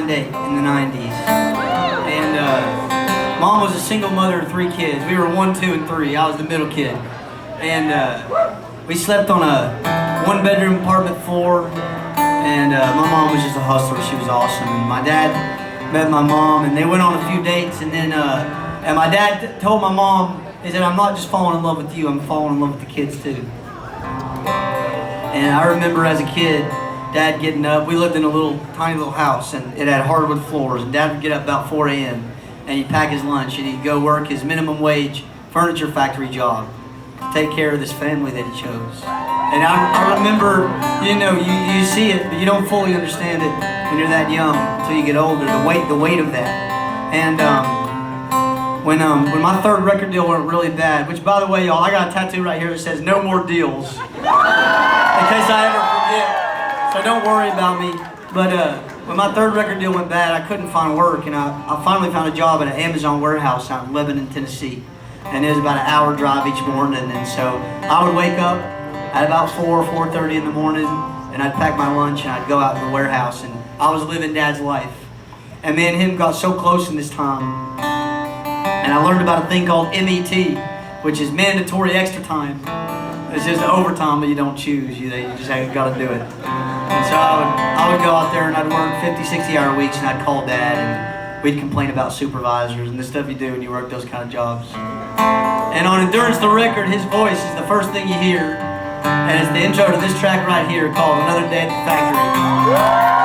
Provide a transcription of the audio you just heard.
date in the 90s, and Mom was a single mother of 3 kids. We were 1, 2, and 3. I was the middle kid, and we slept on a 1-bedroom apartment floor. And my mom was just a hustler. She was awesome. And my dad met my mom, and they went on a few dates. And then, and my dad told my mom, he said, "I'm not just falling in love with you. I'm falling in love with the kids too." And I remember as a kid, Dad getting up. We lived in a tiny little house, and it had hardwood floors. And Dad would get up about 4 a.m. and he'd pack his lunch, and he'd go work his minimum wage furniture factory job to take care of this family that he chose. And I remember, you know, you see it, but you don't fully understand it when you're that young until you get older. The weight of that. And when my 3rd record deal went really bad, which by the way, y'all, I got a tattoo right here that says "No more deals," in case I ever forget. So don't worry about me. But when my 3rd record deal went bad, I couldn't find work, and I finally found a job at an Amazon warehouse out in Lebanon, Tennessee. And it was about an hour drive each morning. And so I would wake up at about 4:30 in the morning, and I'd pack my lunch and I'd go out to the warehouse, and I was living Dad's life. And me and him got so close in this time, and I learned about a thing called MET, which is mandatory extra time. It's just overtime that you don't choose. You just got to do it. And so I would go out there and I'd work 50, 60-hour weeks, and I'd call Dad, and we'd complain about supervisors and the stuff you do when you work those kind of jobs. And on Endurance the Record, his voice is the first thing you hear. And it's the intro to this track right here called "Another Day at the Factory."